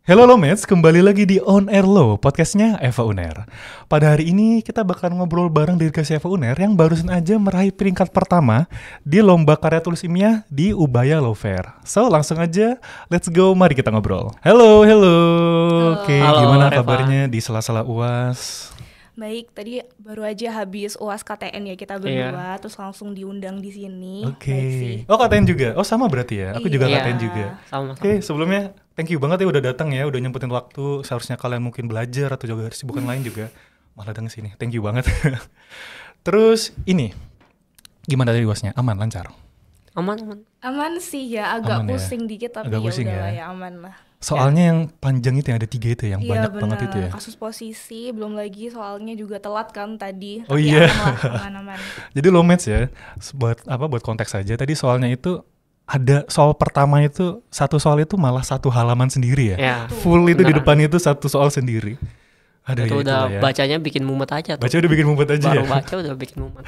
Halo Lomets, kembali lagi di On Air Lo, podcastnya Eva Uner. Pada hari ini kita bakal ngobrol bareng delegasi Eva Uner yang barusan aja meraih peringkat pertama di lomba karya tulis ilmiah di Ubaya Law Fair. So langsung aja, let's go, mari kita ngobrol. Halo. Oke, gimana Reva. kabarnya di sela-sela UAS? Baik, tadi baru aja habis UAS KTN ya kita berdua, terus langsung diundang di sini. Oke. Baik sih. Oh KTN juga? Oh sama berarti ya? Aku juga Iya. KTN juga. Sama-sama. Oke, sebelumnya thank you banget ya udah datang ya, udah nyempetin waktu. Seharusnya kalian mungkin belajar atau juga kesibukan lain juga. Malah datang sini. Thank you banget. Terus ini, gimana tadi UASnya? Aman, lancar? Aman. Aman sih ya, agak Aman ya? pusing dikit tapi Agak pusing ya udah ya? lah ya aman lah. Soalnya yang panjang itu yang ada 3 itu yang Iya banyak banget itu ya. kasus posisi, belum lagi soalnya juga telat kan tadi. Oh Tapi iya. aman. Jadi Lomets ya, buat konteks aja. Tadi soalnya itu ada soal pertama itu, satu soal itu malah satu halaman sendiri ya. Ya. Full itu di beneran. depan itu satu soal sendiri. Ada Itu ya udah itulah ya. bacanya bikin mumet aja tuh. Baca udah bikin mumpet aja Baru ya. baca udah bikin mumet.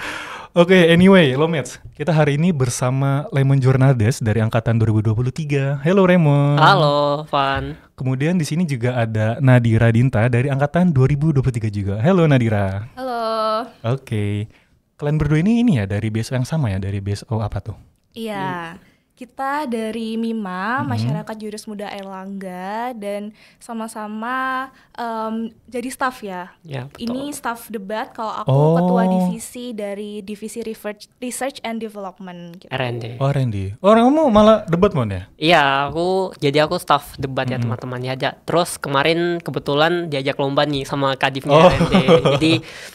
Oke, anyway, Lomets, kita hari ini bersama Lemon Jurnaldes dari angkatan 2023. Hello Raymond. Halo, Van. Kemudian di sini juga ada Nadira Dinta dari angkatan 2023 juga. Hello Nadira. Halo. Oke. Kalian berdua ini ya dari BSO yang sama ya, dari BSO apa tuh? Iya. Kita dari MIMA, Masyarakat Jurus Muda Airlangga, dan sama-sama jadi staff ya. Ya, betul. Ini staff debat, kalau aku Oh. ketua divisi dari Divisi Research and Development gitu. R&D. Oh Randy. Oh kamu malah debat Mon ya? Iya, aku staff debat ya teman-teman ya. Terus kemarin kebetulan diajak lomba nih sama Kadifnya Oh. R&D. Jadi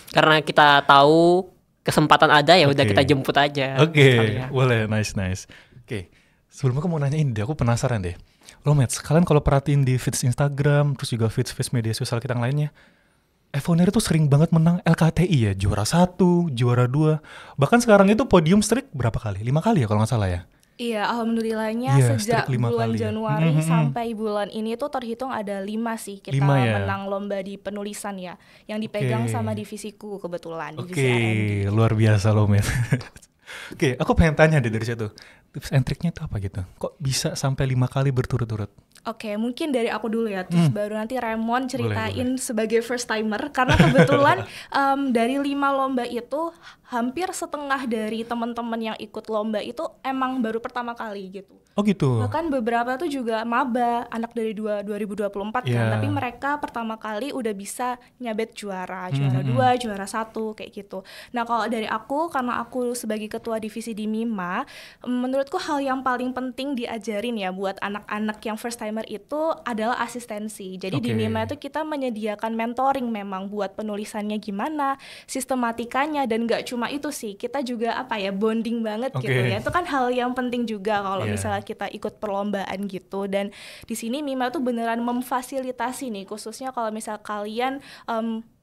karena kita tahu kesempatan ada ya udah Oke. kita jemput aja. Oke, sekalian. boleh, nice. Oke, sebelumnya aku mau nanyain deh, aku penasaran deh. Lomets, kalian kalau perhatiin di feeds Instagram, terus juga feeds media sosial kita yang lainnya, Evoner itu sering banget menang LKTI ya, juara 1, juara 2. Bahkan sekarang itu podium streak berapa kali? 5 kali ya kalau nggak salah ya? Iya, alhamdulillahnya Iya, sejak strik 5 bulan kali ya. Januari sampai bulan ini tuh terhitung ada 5 sih kita 5 ya? menang lomba di penulisan ya, yang dipegang Oke. sama divisiku kebetulan, divisi Oke, R&D. luar biasa Lomets. Oke, aku pengen tanya deh dari situ. Tips and triknya itu apa gitu? Kok bisa sampai 5 kali berturut-turut? Oke, mungkin dari aku dulu ya, terus baru nanti Raymond ceritain Boleh. sebagai first timer, karena kebetulan dari 5 lomba itu hampir setengah dari teman-teman yang ikut lomba itu emang baru pertama kali gitu. Oh gitu? Bahkan beberapa tuh juga maba, anak dari 2024 Iya. kan, tapi mereka pertama kali udah bisa nyabet juara 2, juara 1 kayak gitu. Nah kalau dari aku, karena aku sebagai ketua divisi di MIMA, menurutku hal yang paling penting diajarin ya buat anak-anak yang first timer itu adalah asistensi. Jadi di Oke. MIMA itu kita menyediakan mentoring memang buat penulisannya gimana, sistematikanya, dan gak cuma itu sih, kita juga bonding banget Oke. gitu ya. Itu kan hal yang penting juga kalau Iya. misalnya kita ikut perlombaan gitu. Dan di sini MIMA tuh beneran memfasilitasi nih, khususnya kalau misal kalian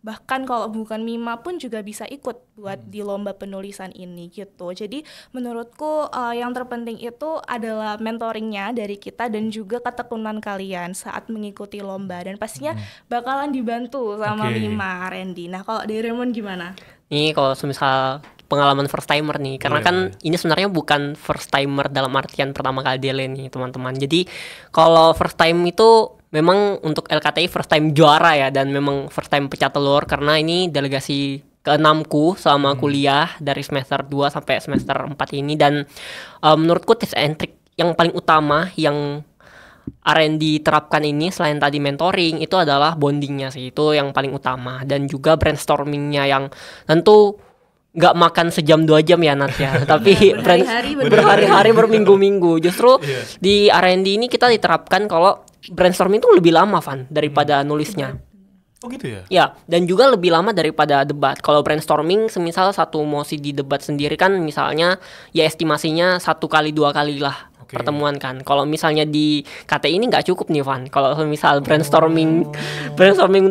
bahkan kalau bukan MIMA pun juga bisa ikut buat di lomba penulisan ini gitu. Jadi menurutku yang terpenting itu adalah mentoringnya dari kita dan juga ketekunan kalian saat mengikuti lomba, dan pastinya bakalan dibantu sama Oke. MIMA R&D. Nah kalau dari Raymond gimana? Nih kalau semisal pengalaman first timer nih, karena Boleh. ini sebenarnya bukan first timer dalam artian pertama kali DL nih teman-teman. Jadi kalau first time itu memang untuk LKTI first time juara ya, dan memang first time pecah telur karena ini delegasi ke-6ku selama kuliah dari semester 2 sampai semester 4 ini. Dan menurutku tips and trick yang paling utama yang R&D terapkan ini selain tadi mentoring itu adalah bondingnya sih, itu yang paling utama, dan juga brainstormingnya yang tentu nggak makan sejam 2 jam ya Nat ya, tapi berhari-hari berminggu-minggu. Justru di R&D ini kita diterapkan kalau brainstorming itu lebih lama Van daripada nulisnya. Oh gitu ya? Ya, dan juga lebih lama daripada debat. Kalau brainstorming, semisal satu mosi di debat sendiri kan misalnya ya estimasinya 1 kali 2 kali lah pertemuan kan. Kalau misalnya di KTI ini nggak cukup nih Van. Kalau misal brainstorming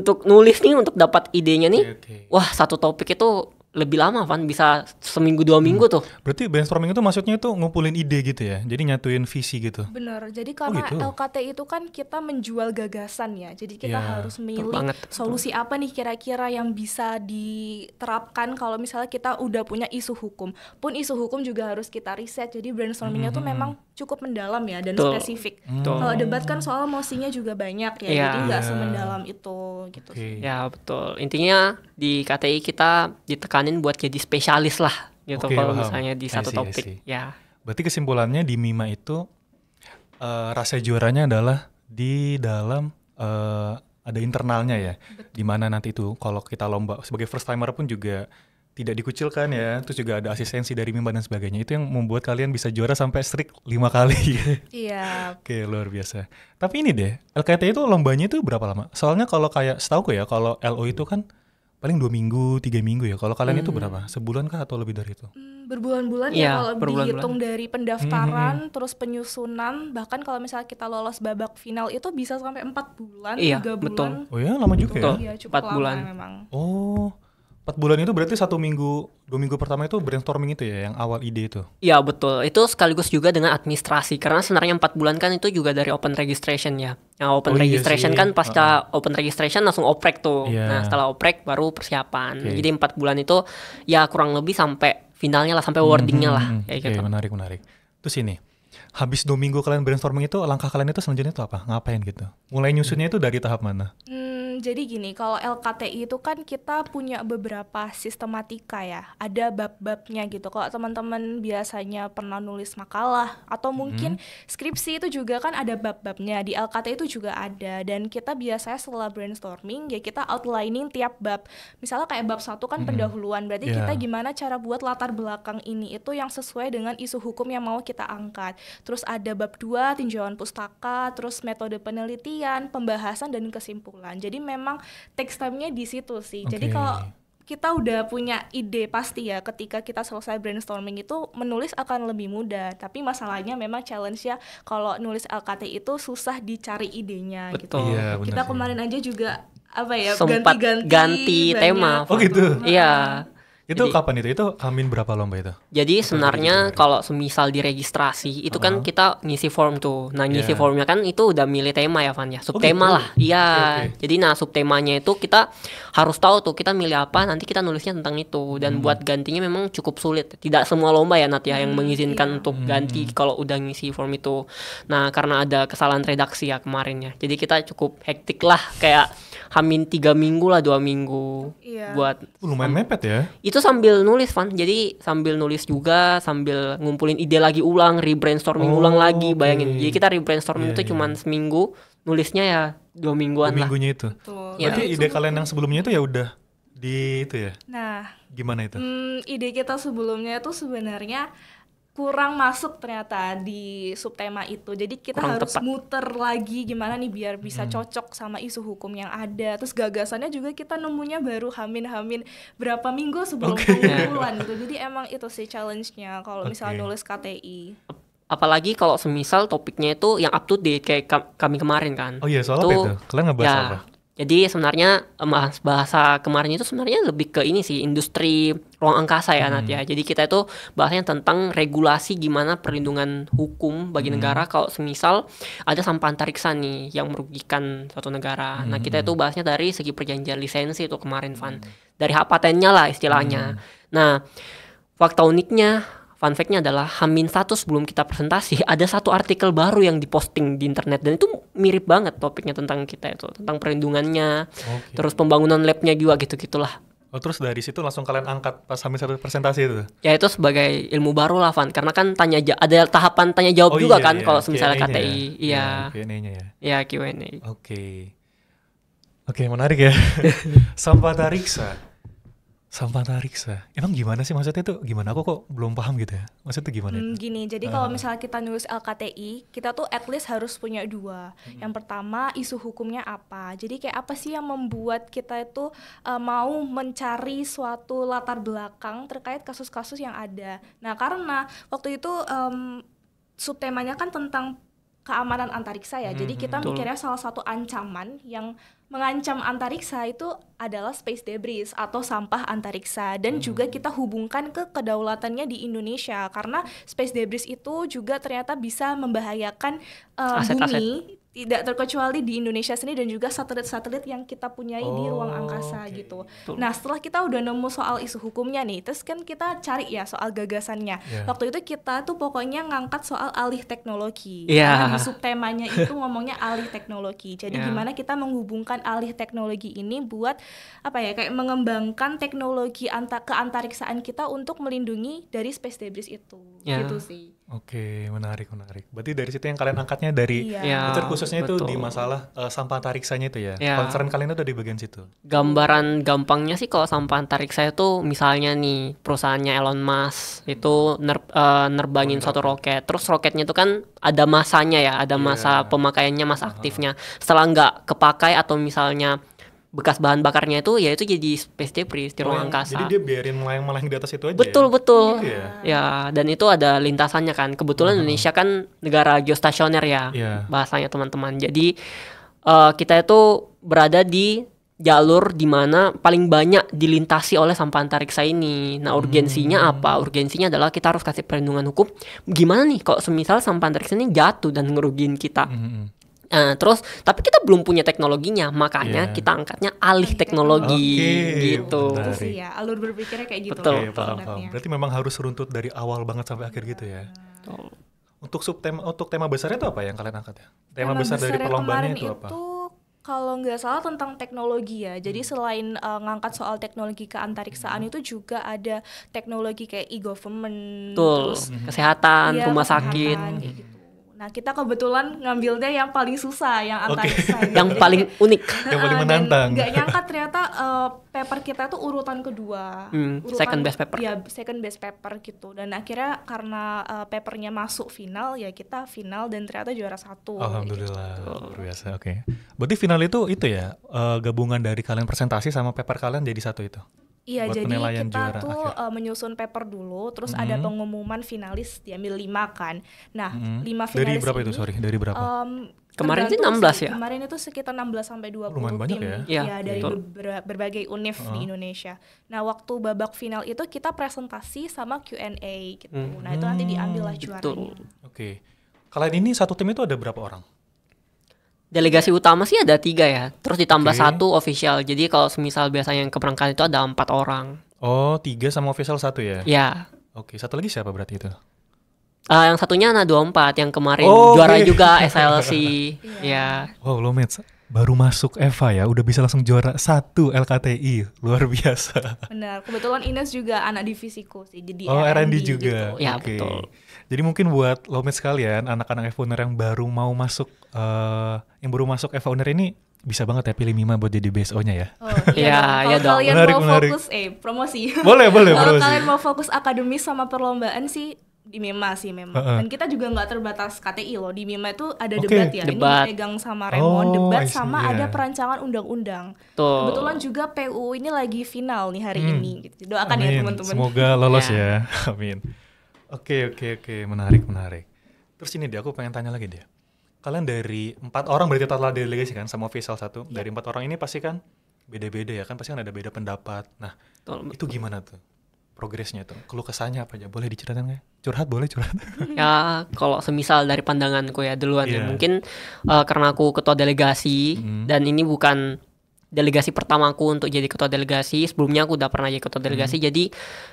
untuk nulis nih, untuk dapat idenya nih, Oke. wah satu topik itu lebih lama Van, bisa seminggu 2 minggu tuh. Berarti brainstorming itu maksudnya itu ngumpulin ide gitu ya? Jadi nyatuin visi gitu? Bener, jadi karena gitu. LKT itu kan kita menjual gagasan ya, jadi kita Iya, harus betul milih banget. solusi apa nih kira-kira yang bisa diterapkan kalau misalnya kita udah punya isu hukum. Pun isu hukum juga harus kita riset, jadi brainstormingnya tuh memang cukup mendalam ya dan Betul. spesifik. Betul. Kalau debat kan soal mosinya juga banyak ya, Iya. jadi nggak Iya. semendalam itu gitu sih. Oke. Ya betul. Intinya di KTI kita ditekanin buat jadi spesialis lah gitu Oke, kalau paham. misalnya di I satu see, I topik. see. Ya. Berarti kesimpulannya di MIMA itu rasa juaranya adalah di dalam ada internalnya ya, di mana nanti itu kalau kita lomba sebagai first timer pun juga tidak dikucilkan ya, terus juga ada asistensi dari MIMA dan sebagainya. Itu yang membuat kalian bisa juara sampai streak 5 kali. Iya, Oke, luar biasa. Tapi ini deh, LKT itu lombanya itu berapa lama? Soalnya kalau kayak setauku ya, kalau LO itu kan paling 2 minggu, 3 minggu ya. Kalau kalian itu berapa? Sebulan kah atau lebih dari itu? berbulan-bulan Iya, ya kalau berbulan-bulan. dihitung dari pendaftaran, terus penyusunan, bahkan kalau misalnya kita lolos babak final itu bisa sampai 4 bulan, Iya, 3 betul. bulan. Oh ya, lama juga Betul. ya? Iya, cukup 4 lama bulan. memang. Oh, 4 bulan itu berarti 1 minggu, 2 minggu pertama itu brainstorming itu ya, yang awal ide itu? Iya betul. Itu sekaligus juga dengan administrasi karena sebenarnya 4 bulan kan itu juga dari open registration ya. Yang open Oh iya registration sih. kan pasca open registration langsung oprek tuh. Iya. Nah, setelah oprek baru persiapan. Oke. Jadi 4 bulan itu ya kurang lebih sampai finalnya lah, sampai wordingnya lah kayak Oke, gitu. menarik. Terus ini, habis 2 minggu kalian brainstorming itu, langkah kalian itu selanjutnya itu apa? Ngapain gitu? Mulai nyusunnya itu dari tahap mana? Jadi gini, kalau LKTI itu kan kita punya beberapa sistematika ya, ada bab-babnya gitu. Kalau teman-teman biasanya pernah nulis makalah atau mungkin skripsi itu juga kan ada bab-babnya, di LKTI itu juga ada. Dan kita biasanya setelah brainstorming ya kita outlining tiap bab. Misalnya kayak bab 1 kan pendahuluan, berarti Yeah. kita gimana cara buat latar belakang ini itu yang sesuai dengan isu hukum yang mau kita angkat. Terus ada bab 2 tinjauan pustaka, terus metode penelitian, pembahasan dan kesimpulan. Jadi memang text time-nya di situ sih. Jadi Oke. kalau kita udah punya ide pasti ya, ketika kita selesai brainstorming itu menulis akan lebih mudah. Tapi masalahnya memang challenge-nya kalau nulis LKT itu susah dicari idenya gitu. Betul. Iya, benar Kita sih. kemarin aja juga apa ya, Sempat ganti banyak tema. Oh gitu? Iya. Itu Jadi- kapan itu? Itu hamin berapa lomba itu? Jadi sebenarnya kalau semisal diregistrasi itu kan kita ngisi form tuh. Nah, ngisi Yeah. formnya kan itu udah milih tema ya, Van ya. Subtema gitu? lah. Iya. Oke. Jadi nah subtemanya itu kita harus tahu tuh kita milih apa, nanti kita nulisnya tentang itu. Dan buat gantinya memang cukup sulit. Tidak semua lomba ya Nat ya yang mengizinkan untuk ganti kalau udah ngisi form itu. Nah, karena ada kesalahan redaksi ya kemarin ya. Jadi kita cukup hektik lah, kayak hamin 3 minggu lah, 2 minggu Iya. buat Lumayan mepet ya? itu sambil nulis Van, jadi sambil nulis juga sambil ngumpulin ide lagi ulang, rebrainstorming ulang lagi, bayangin. oke. Jadi kita rebrainstorming Iya, itu iya. cuman seminggu, nulisnya ya 2 mingguan 2 lah. minggunya itu? Betul. Iya. Berarti ide kalian yang sebelumnya itu ya udah di itu ya? Nah, Gimana itu? ide kita sebelumnya itu sebenarnya kurang masuk ternyata di subtema itu. Jadi kita Kurang harus tepat. muter lagi gimana nih biar bisa cocok sama isu hukum yang ada. Terus gagasannya juga kita nemunya baru hamin-hamin berapa minggu sebelum pengumpulan gitu. Jadi emang itu sih challenge-nya kalau misalnya Oke. nulis KTI. Apalagi kalau semisal topiknya itu yang up to date kayak kami kemarin kan. Oh iya, soal apa itu? Kalian ngebahas ya, apa? Jadi sebenarnya bahasa kemarin itu sebenarnya lebih ke ini sih, industri ruang angkasa ya Nat ya. Jadi kita itu bahasanya tentang regulasi gimana perlindungan hukum bagi negara kalau semisal ada sampah antariksa nih yang merugikan suatu negara. Nah kita itu bahasnya dari segi perjanjian lisensi itu kemarin Van. Dari hak patennya lah istilahnya. Nah fakta uniknya, fun fact-nya adalah H-1 sebelum kita presentasi ada satu artikel baru yang diposting di internet dan itu mirip banget topiknya tentang kita itu, tentang perlindungannya, Oke. terus pembangunan lab-nya juga gitu-gitulah. Oh, terus dari situ langsung kalian angkat pas hamin 1 presentasi itu? Ya itu sebagai ilmu baru lah Van, karena kan ada tahapan tanya jawab juga kan kalau misalnya Q&A-nya KTI. ya? Iya. Q&A-nya ya. Ya Q&A. Oke. Oke, menarik ya. Sampah tariksa. Sampah tariksa. Emang gimana sih maksudnya itu? Gimana? Aku kok belum paham gitu ya. Maksudnya gimana itu? Gini, jadi kalau misalnya kita nulis LKTI, kita tuh at least harus punya 2. Yang pertama, isu hukumnya apa. Jadi kayak apa sih yang membuat kita itu mau mencari suatu latar belakang terkait kasus-kasus yang ada. Nah, karena waktu itu subtemanya kan tentang keamanan antariksa ya. Jadi kita Betul. mikirnya salah satu ancaman yang mengancam antariksa itu adalah space debris atau sampah antariksa, dan juga kita hubungkan ke kedaulatannya di Indonesia karena space debris itu juga ternyata bisa membahayakan Aset-aset. bumi, tidak terkecuali di Indonesia sendiri dan juga satelit-satelit yang kita punyai di ruang angkasa gitu. Nah, setelah kita udah nemu soal isu hukumnya nih, terus kan kita cari ya soal gagasannya. Waktu itu kita tuh pokoknya ngangkat soal alih teknologi. Iya. Karena di subtemanya itu ngomongnya alih teknologi. Jadi Iya. gimana kita menghubungkan alih teknologi ini buat apa ya, kayak mengembangkan teknologi keantariksaan kita untuk melindungi dari space debris itu. Iya. Gitu sih. Oke, menarik. Berarti dari situ yang kalian angkatnya dari Iya. Ya, itu khususnya itu di betul. masalah sampah antariksanya itu ya. Ya. Concern kalian itu di bagian situ. Gambaran gampangnya sih kalau sampah antariksa itu misalnya nih perusahaannya Elon Musk itu nerbangin suatu roket, terus roketnya itu kan ada masanya ya, ada masa pemakaiannya, masa aktifnya. Setelah nggak kepakai atau misalnya bekas bahan bakarnya itu, ya itu jadi space debris di ruang angkasa. Jadi dia biarin melayang-melayang di atas itu aja. Betul ya? betul. Iya. Ya, dan itu ada lintasannya kan. Kebetulan Indonesia kan negara geostasioner ya, Iya. bahasanya teman-teman. Jadi kita itu berada di jalur di mana paling banyak dilintasi oleh sampah antariksa ini. Nah, urgensinya apa? Urgensinya adalah kita harus kasih perlindungan hukum. Gimana nih kalau semisal sampah antariksa ini jatuh dan ngerugiin kita? Terus tapi kita belum punya teknologinya, makanya Iya. kita angkatnya alih teknologi gitu. benar. Itu sih ya, alur berpikirnya kayak gitu. Betul. Oke, paham. sebenarnya. Berarti memang harus runtut dari awal banget sampai akhir gitu ya. Betul. Untuk tema besarnya itu apa yang kalian angkat ya? Tema besar dari besarnya perlombaannya kemarin itu apa? Kalau nggak salah tentang teknologi ya. Jadi selain ngangkat soal teknologi keantariksaan itu juga ada teknologi kayak e-government, Betul. terus Kesehatan, iya, rumah kesehatan, sakit. kayak gitu. Nah, kita kebetulan ngambilnya yang paling susah, yang antariksa. gitu. Yang Jadi paling kayak- unik. Yang paling dan menantang. Nggak nyangka ternyata paper kita tuh urutan kedua. Second best paper. Ya, second best paper gitu. Dan akhirnya karena papernya masuk final, ya kita final dan ternyata juara 1. Alhamdulillah, luar biasa. Oke. Berarti final itu ya, gabungan dari kalian presentasi sama paper kalian jadi satu itu. Iya, buat jadi penilaian kita juara tuh akhir. menyusun paper dulu, terus ada pengumuman finalis, diambil 5 kan. Nah, 5 Dari finalis berapa ini, itu? Sorry, dari berapa? Kemarin sih tergantung 16 sih. ya? Kemarin itu sekitar 16 sampai 20 Lumayan banyak tim ya? Iya, dari betul. berbagai univ di Indonesia. Nah, waktu babak final itu kita presentasi sama Q&A gitu. Nah, itu nanti diambil lah juaranya. Oke. Kalian ini satu tim itu ada berapa orang? Delegasi utama sih ada 3 ya, terus ditambah Oke. 1 official. Jadi kalau semisal biasanya yang keberangkatan itu ada 4 orang. Oh, 3 sama official 1 ya? Ya. Oke, satu lagi siapa berarti itu? Yang satunya anak 24 yang kemarin Oh, juara oke. juga SLC. Ya. Wow, lo Mets, baru masuk Eva ya, udah bisa langsung juara 1 LKTI. Luar biasa. Benar. Kebetulan Ines juga anak divisiku sih, jadi Oh, R&D gitu. juga. Ya, Oke. betul. Jadi mungkin buat lo Mets sekalian, anak-anak Eva Uner yang baru mau masuk Eva Uner ini, bisa banget ya pilih Mima buat jadi BSO-nya ya. Oh, Iya, iya Kalau dong. kalian Menarik, mau menarik. fokus promosi. Boleh, Kalau promosi. kalian mau fokus akademis sama perlombaan sih di Mima sih memang. Dan kita juga nggak terbatas KTI loh. Di Mima itu ada Oke. debat ya. Debat. Ini dipegang sama Raymond, Oh, debat I see, sama iya. ada perancangan undang-undang. Tuh. Kebetulan juga PU ini lagi final nih hari ini. Gitu. Doakan ya Amin. teman-teman. Semoga lolos Ya. ya. Amin. Oke. Menarik. Terus ini dia, aku pengen tanya lagi dia. Kalian dari 4 orang berarti total delegasi kan, sama official 1. Iya. Dari 4 orang ini pasti kan beda-beda ya kan, pasti kan ada beda pendapat. Nah, Betul. itu gimana tuh? Progresnya tuh, keluh kesahnya apa aja? Boleh diceritain nggak? Curhat boleh curhat. Ya, kalau semisal dari pandanganku ya duluan Iya. ya. Mungkin karena aku ketua delegasi dan ini bukan delegasi pertamaku untuk jadi ketua delegasi. Sebelumnya aku udah pernah jadi ketua delegasi. Jadi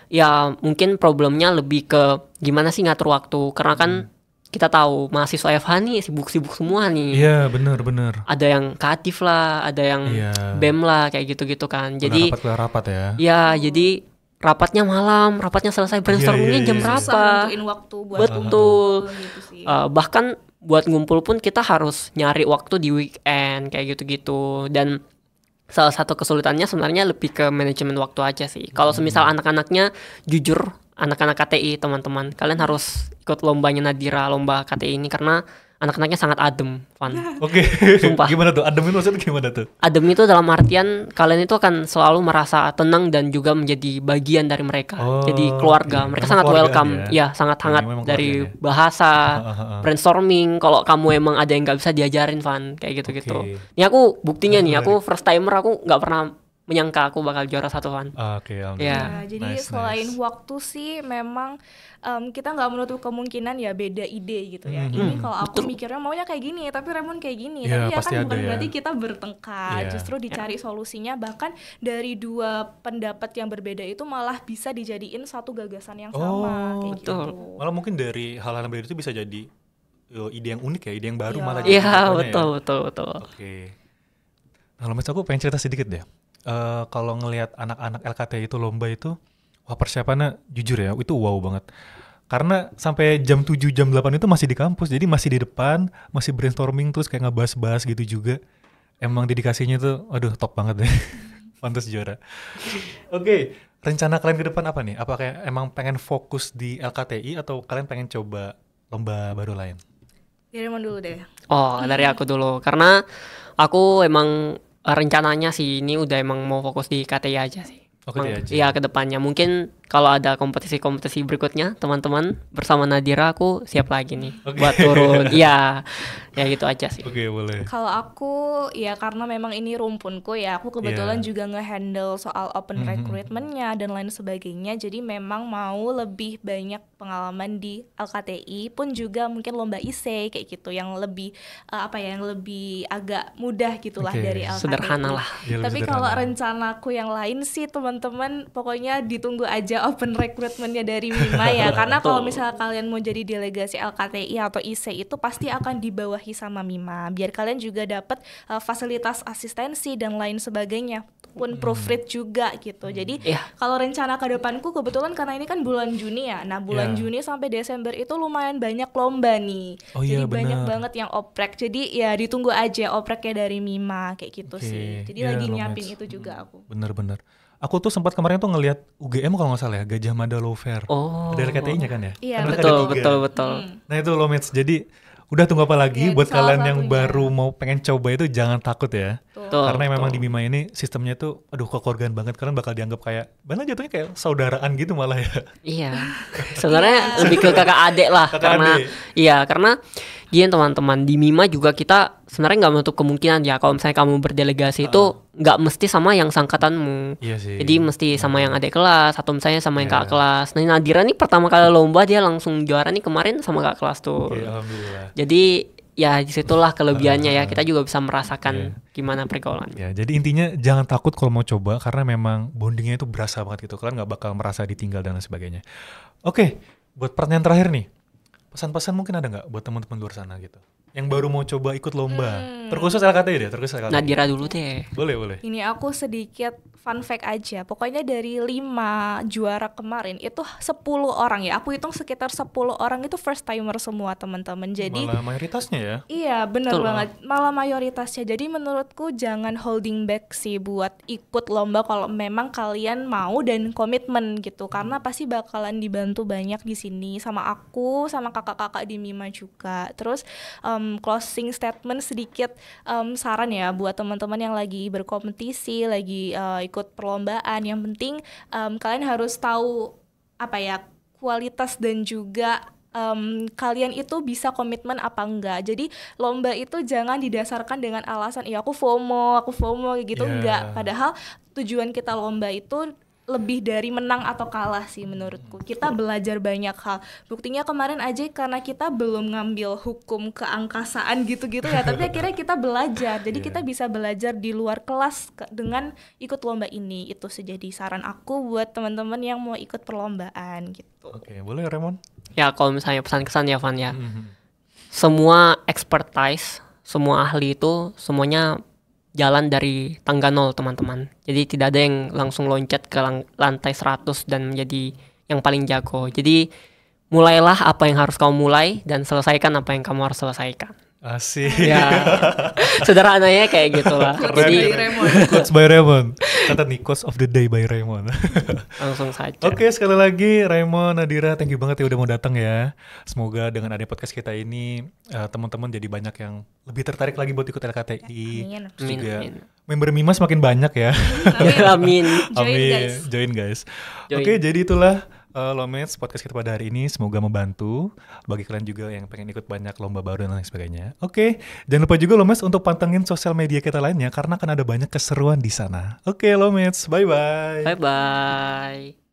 ya mungkin problemnya lebih ke gimana sih ngatur waktu. Karena kan kita tahu mahasiswa FH nih sibuk-sibuk semua nih. Iya, bener. Ada yang kreatif lah, ada yang Iya. BEM lah kayak gitu-gitu kan. Jadi rapat ya. ya jadi rapatnya malam, rapatnya selesai brainstormingnya jam iya. berapa? Susah nentuin waktu buat Betul. ngumpul gitu sih. Bahkan buat ngumpul pun kita harus nyari waktu di weekend kayak gitu-gitu. Dan salah satu kesulitannya sebenarnya lebih ke manajemen waktu aja sih. Kalau semisal anak-anaknya jujur, anak-anak KTI teman-teman, kalian harus ikut lombanya Nadira, lomba KTI ini karena anak-anaknya sangat adem, Van. Oke. Sumpah. Gimana tuh? Adem itu maksudnya gimana tuh? Adem itu dalam artian kalian itu akan selalu merasa tenang dan juga menjadi bagian dari mereka. Oh, Jadi keluarga. iya. Mereka Memang sangat keluargaan welcome. ya? Ya, sangat hangat memang dari keluargaan ya? bahasa, Heeh. brainstorming. Kalau kamu emang ada yang nggak bisa diajarin, Van, kayak gitu-gitu. Oke. Ini aku buktinya nih, Menarik. aku first timer, aku nggak pernah menyangka aku bakal juara 1, Van. Oke, Ya. alhamdulillah. Nah, jadi Nice, selain nice. waktu sih memang kita nggak menutup kemungkinan ya beda ide gitu ya. Ini kalau aku mikirnya maunya kayak gini, tapi Raymond kayak gini. Iya, Tapi ya pasti kan ada bukan ya. berarti kita bertengkar. Iya. Justru dicari solusinya. Bahkan dari dua pendapat yang berbeda itu malah bisa dijadiin satu gagasan yang sama. Kayak betul. gitu. Malah mungkin dari hal-hal yang berbeda itu bisa jadi ide yang unik ya, ide yang baru Iya. malah jadi Iya, kedepannya betul, ya. betul. Oke. Nah, Mas, aku pengen cerita sedikit deh. Kalau ngelihat anak-anak LKTI itu lomba itu, wah persiapannya jujur ya, itu wow banget. Karena sampai jam 7, jam 8 itu masih di kampus, jadi masih di depan, masih brainstorming terus kayak ngebahas-bahas gitu juga. Emang dedikasinya tuh, aduh top banget deh. Pantas juara. Oke, rencana kalian ke depan apa nih? Apa kayak emang pengen fokus di LKTI atau kalian pengen coba lomba baru lain? Dari Raymond dulu deh. Oh, dari aku dulu. Karena aku emang rencananya sih ini udah emang mau fokus di KTI aja sih. Oh, KTI aja. Iya, ke depannya. Mungkin kalau ada kompetisi-kompetisi berikutnya, teman-teman bersama Nadira aku siap lagi nih buat turun. Iya. Ya gitu aja sih. Oke, boleh. Kalau aku ya karena memang ini rumpunku ya, aku kebetulan Iya. juga nge-handle soal open recruitment-nya dan lain sebagainya. Jadi memang mau lebih banyak pengalaman di LKTI pun juga mungkin lomba IC kayak gitu yang lebih yang lebih agak mudah gitulah Oke. dari LKTI. Sederhana lah. Ya, lebih Tapi sederhana. kalau rencanaku yang lain sih teman-teman pokoknya ditunggu aja open recruitment-nya dari Mima ya. Karena kalau misalnya kalian mau jadi delegasi LKTI atau IC itu pasti akan dibawahi sama Mima. Biar kalian juga dapat fasilitas asistensi dan lain sebagainya. Pun proofread juga gitu. Jadi Iya. kalau rencana ke depanku kebetulan karena ini kan bulan Juni ya. Nah, bulan Iya. Juni sampai Desember itu lumayan banyak lomba nih. Oh iya, Jadi banyak benar. banget yang oprek. Jadi ya ditunggu aja opreknya dari Mima kayak gitu Oke, sih. Jadi ya, lagi lo nyiapin match. itu juga aku. Bener-bener. Aku tuh sempat kemarin tuh ngelihat UGM kalau nggak salah ya, Gajah Mada Law Fair. Oh. Ada LKTI-nya kan ya? Iya, Kan mereka Betul, ada 3. betul, betul. Nah itu lo match. Jadi udah tunggu apa lagi Ya, itu buat salah kalian yang satunya. baru mau pengen coba itu jangan takut ya. Betul, Karena memang di betul. Mima ini sistemnya tuh aduh kekeluargaan banget, kalian bakal dianggap kayak malah jatuhnya kayak saudaraan gitu malah ya. Iya. Sebenarnya lebih ke kakak adik lah. Kakak karena adik. iya, karena gini teman-teman, di Mima juga kita sebenarnya nggak menutup kemungkinan ya kalau misalnya kamu berdelegasi itu nggak mesti sama yang sangkatanmu. Iya sih. Jadi mesti sama yang adik kelas atau misalnya sama yang Iya. kakak kelas. Nah, Nadira nih pertama kali lomba dia langsung juara nih kemarin sama kakak kelas tuh. Oke, alhamdulillah. Jadi ya disitulah kelebihannya ya, kita juga bisa merasakan Iya. gimana pergaulan. Ya, jadi intinya jangan takut kalau mau coba karena memang bondingnya itu berasa banget gitu. Kalian nggak bakal merasa ditinggal dan lain sebagainya. Oke, buat pertanyaan terakhir nih. Pesan-pesan mungkin ada nggak buat teman-teman luar sana gitu? Yang baru mau coba ikut lomba. Terkhusus LKTI deh, terkhusus LKTI. Nadira dulu deh. Boleh. Ini aku sedikit fun fact aja. Pokoknya dari 5 juara kemarin itu 10 orang ya. Aku hitung sekitar 10 orang itu first timer semua teman-teman. Jadi Malah mayoritasnya ya. iya bener Betul. banget. Malah mayoritasnya. Jadi menurutku jangan holding back sih buat ikut lomba kalau memang kalian mau dan komitmen gitu. Karena pasti bakalan dibantu banyak di sini sama aku, sama kakak-kakak di Mima juga. Terus closing statement sedikit saran ya buat teman-teman yang lagi berkompetisi, lagi ikut perlombaan. Yang penting kalian harus tahu kualitas dan juga kalian itu bisa komitmen apa enggak. Jadi lomba itu jangan didasarkan dengan alasan aku FOMO kayak gitu. Yeah. Enggak. Padahal tujuan kita lomba itu lebih dari menang atau kalah sih menurutku. Kita belajar banyak hal. Buktinya kemarin aja karena kita belum ngambil hukum keangkasaan gitu-gitu ya, tapi akhirnya kita belajar. Jadi kita bisa belajar di luar kelas dengan ikut lomba ini. Itu sih jadi saran aku buat teman-teman yang mau ikut perlombaan gitu. Oke, boleh Raymond? Ya kalau misalnya pesan-kesan ya Van ya. Semua expertise, semua ahli itu semuanya jalan dari tangga 0 teman-teman. Jadi tidak ada yang langsung loncat ke lantai 100 dan menjadi yang paling jago. Jadi mulailah apa yang harus kamu mulai dan selesaikan apa yang kamu harus selesaikan. Asik. Ya, sederhananya kayak gitulah. Jadi Dari Raymond. Quotes by Raymond. Kata nih, quotes of the day by Raymond. langsung saja. Oke, sekali lagi Raymond, Nadira, thank you banget ya udah mau datang ya. Semoga dengan adanya podcast kita ini teman-teman jadi banyak yang lebih tertarik lagi buat ikut LKTI. Amin. Terus juga Amin. member Mima semakin banyak ya. Amin. Join, guys. Join guys. Join. Oke, jadi itulah Lomets podcast kita pada hari ini. Semoga membantu bagi kalian juga yang pengen ikut banyak lomba baru dan lain sebagainya. Oke, jangan lupa juga Lomets untuk pantengin sosial media kita lainnya karena akan ada banyak keseruan di sana. Oke, Lomets, bye bye. Bye bye.